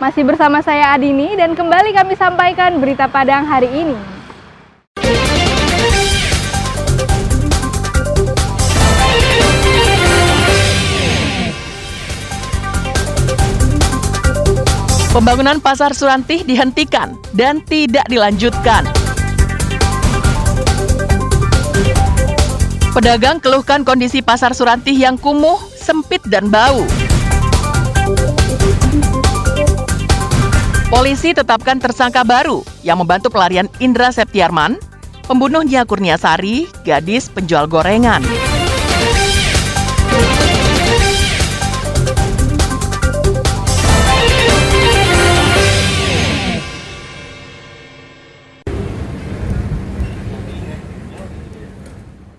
Masih bersama saya Adini dan kembali kami sampaikan berita Padang hari ini. Pembangunan Pasar Surantih dihentikan dan tidak dilanjutkan. Pedagang keluhkan kondisi Pasar Surantih yang kumuh, sempit, dan bau. Polisi tetapkan tersangka baru yang membantu pelarian Indra Septiarman, pembunuh Nia Kurniasari, gadis penjual gorengan.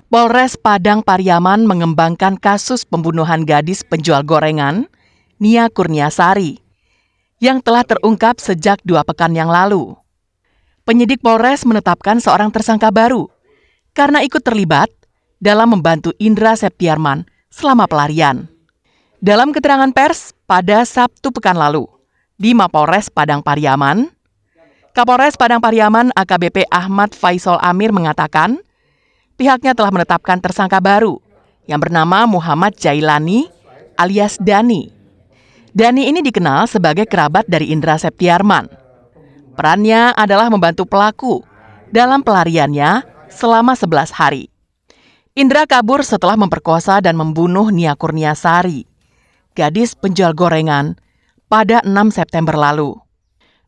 Polres Padang Pariaman mengembangkan kasus pembunuhan gadis penjual gorengan, Nia Kurniasari, yang telah terungkap sejak 2 pekan yang lalu. Penyidik Polres menetapkan seorang tersangka baru karena ikut terlibat dalam membantu Indra Septiarman selama pelarian. Dalam keterangan pers pada Sabtu pekan lalu di Mapolres Padang Pariaman, Kapolres Padang Pariaman AKBP Ahmad Faisal Amir mengatakan pihaknya telah menetapkan tersangka baru yang bernama Muhammad Jailani alias Dani. Dani ini dikenal sebagai kerabat dari Indra Septiarman. Perannya adalah membantu pelaku dalam pelariannya selama 11 hari. Indra kabur setelah memperkosa dan membunuh Nia Kurniasari, gadis penjual gorengan, pada 6 September lalu.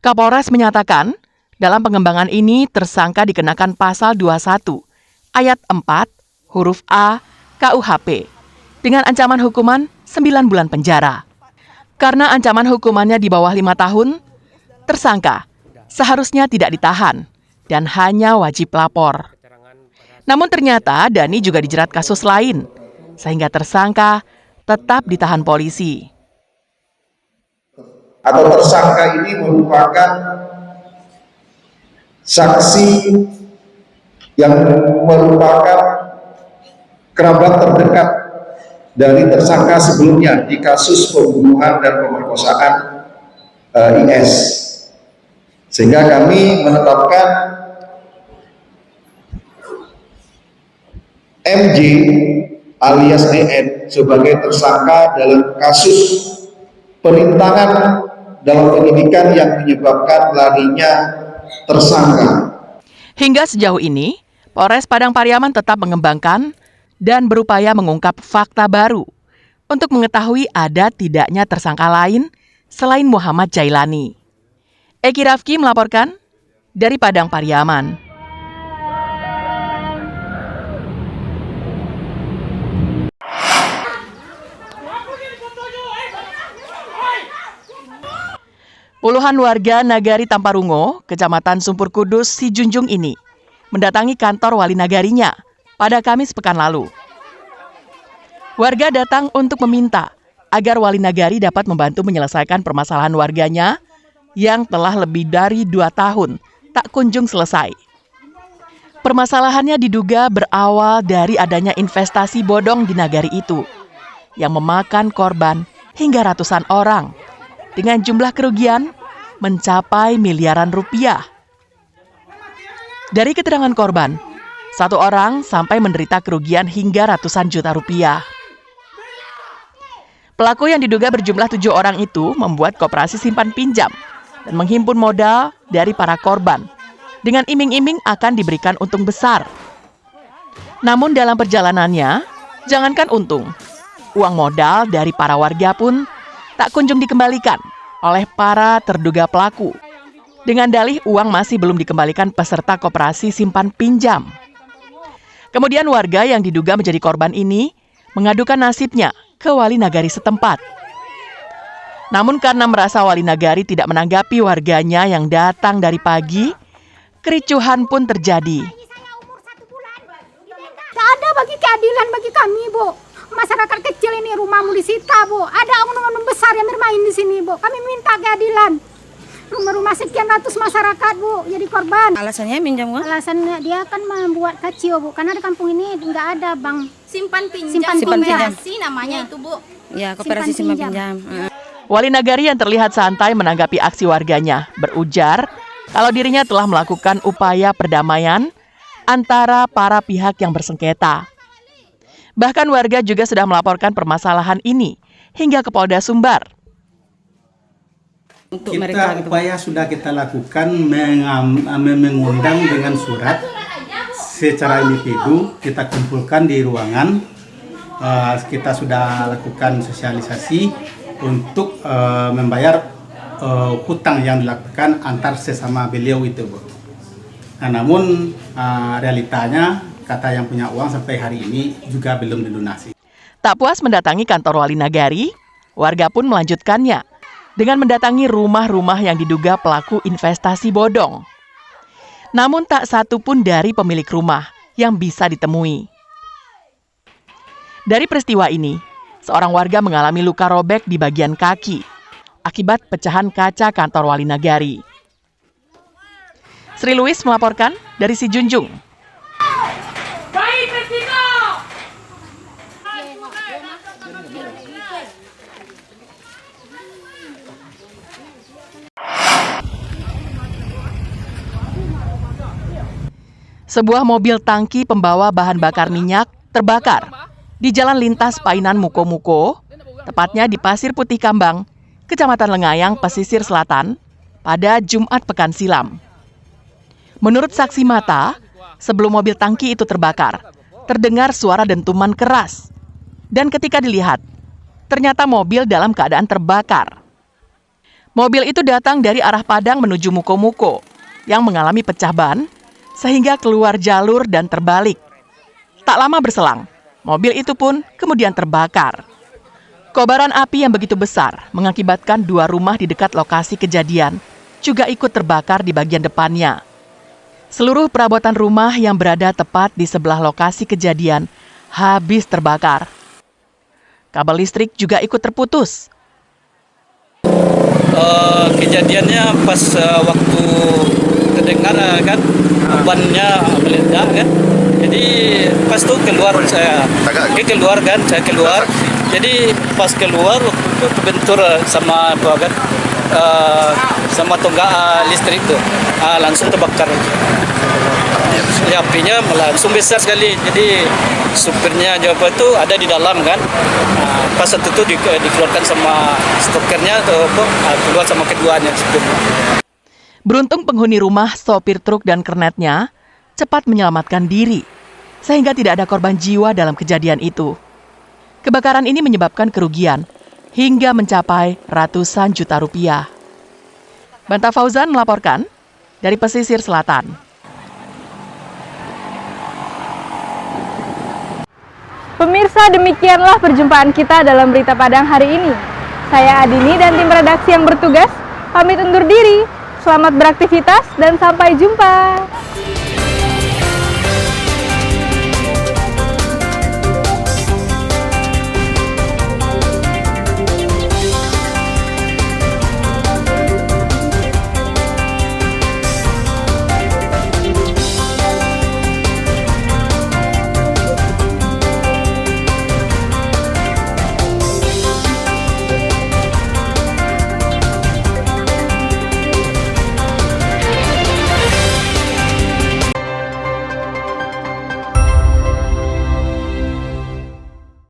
Kapolres menyatakan, dalam pengembangan ini tersangka dikenakan pasal 21 ayat 4 huruf A KUHP dengan ancaman hukuman 9 bulan penjara. Karena ancaman hukumannya di bawah 5 tahun, tersangka seharusnya tidak ditahan dan hanya wajib lapor. Namun ternyata Dani juga dijerat kasus lain, sehingga tersangka tetap ditahan polisi. Atau tersangka ini merupakan saksi yang merupakan kerabat terdekat dari tersangka sebelumnya di kasus pembunuhan dan pemerkosaan IS. Sehingga kami menetapkan MJ alias DN sebagai tersangka dalam kasus perintangan dalam penyidikan yang menyebabkan larinya tersangka. Hingga sejauh ini, Polres Padang Pariaman tetap mengembangkan dan berupaya mengungkap fakta baru untuk mengetahui ada tidaknya tersangka lain selain Muhammad Jailani. Eki Rafki melaporkan dari Padang Pariaman. Puluhan warga Nagari Tamparungo, Kecamatan Sumpur Kudus, Sijunjung ini mendatangi kantor wali nagarinya pada Kamis pekan lalu. Warga datang untuk meminta agar wali nagari dapat membantu menyelesaikan permasalahan warganya yang telah lebih dari 2 tahun tak kunjung selesai. Permasalahannya diduga berawal dari adanya investasi bodong di nagari itu yang memakan korban hingga ratusan orang dengan jumlah kerugian mencapai miliaran rupiah. Dari keterangan korban, 1 orang sampai menderita kerugian hingga ratusan juta rupiah. Pelaku yang diduga berjumlah 7 orang itu membuat koperasi simpan pinjam dan menghimpun modal dari para korban dengan iming-iming akan diberikan untung besar. Namun dalam perjalanannya, jangankan untung, uang modal dari para warga pun tak kunjung dikembalikan oleh para terduga pelaku. Dengan dalih uang masih belum dikembalikan peserta koperasi simpan pinjam. Kemudian warga yang diduga menjadi korban ini mengadukan nasibnya ke wali nagari setempat. Namun karena merasa wali nagari tidak menanggapi warganya yang datang dari pagi, kericuhan pun terjadi. Tidak ada bagi keadilan bagi kami, Bu. Masyarakat kecil ini rumahmu disita, Bu. Ada oknum-oknum besar yang bermain di sini, Bu. Kami minta keadilan. Rumah-rumah sekian ratus masyarakat, Bu, jadi korban. Alasannya minjam uang? Alasannya dia kan membuat kacau, Bu. Karena di kampung ini nggak ada bank simpan pinjam Simpan koperasi namanya ya. itu, Bu. Ya, koperasi simpan pinjam. Wali Nagari yang terlihat santai menanggapi aksi warganya, berujar kalau dirinya telah melakukan upaya perdamaian antara para pihak yang bersengketa. Bahkan warga juga sudah melaporkan permasalahan ini hingga ke Polda Sumbar. Untuk upaya sudah kita lakukan mengundang dengan surat secara individu, kita kumpulkan di ruangan, kita sudah lakukan sosialisasi untuk membayar hutang yang dilakukan antar sesama beliau itu, Bu. Nah, namun realitanya kata yang punya uang sampai hari ini juga belum dilunasi. Tak puas mendatangi kantor Wali Nagari, warga pun melanjutkannya dengan mendatangi rumah-rumah yang diduga pelaku investasi bodong. Namun tak satu pun dari pemilik rumah yang bisa ditemui. Dari peristiwa ini, seorang warga mengalami luka robek di bagian kaki akibat pecahan kaca kantor Wali Nagari. Sri Louis melaporkan dari Sijunjung. Sebuah mobil tangki pembawa bahan bakar minyak terbakar di Jalan Lintas Painan Muko-Muko, tepatnya di Pasir Putih Kambang, Kecamatan Lengayang, Pesisir Selatan, pada Jumat pekan silam. Menurut saksi mata, sebelum mobil tangki itu terbakar, terdengar suara dentuman keras. Dan ketika dilihat, ternyata mobil dalam keadaan terbakar. Mobil itu datang dari arah Padang menuju Muko-Muko, yang mengalami pecah ban, sehingga keluar jalur dan terbalik. Tak lama berselang, mobil itu pun kemudian terbakar. Kobaran api yang begitu besar mengakibatkan 2 rumah di dekat lokasi kejadian juga ikut terbakar di bagian depannya. Seluruh perabotan rumah yang berada tepat di sebelah lokasi kejadian habis terbakar. Kabel listrik juga ikut terputus. Kejadiannya pas waktu kedengar kan bannya meledak kan. Jadi pas tuh keluar saya keluar. Jadi pas keluar kebentur sama apa kan sama tonggak listrik tuh langsung terbakar. Ya, apinya langsung besar sekali. Jadi supirnya Jawa itu ada di dalam kan. Pas itu tuh dikeluarkan sama stokernya tuh keluar sama keduanya supirnya. Beruntung penghuni rumah, sopir truk dan kernetnya cepat menyelamatkan diri sehingga tidak ada korban jiwa dalam kejadian itu. Kebakaran ini menyebabkan kerugian hingga mencapai ratusan juta rupiah. Banta Fauzan melaporkan dari Pesisir Selatan. Pemirsa, demikianlah perjumpaan kita dalam Berita Padang hari ini. Saya Adini dan tim redaksi yang bertugas pamit undur diri. Selamat beraktivitas dan sampai jumpa.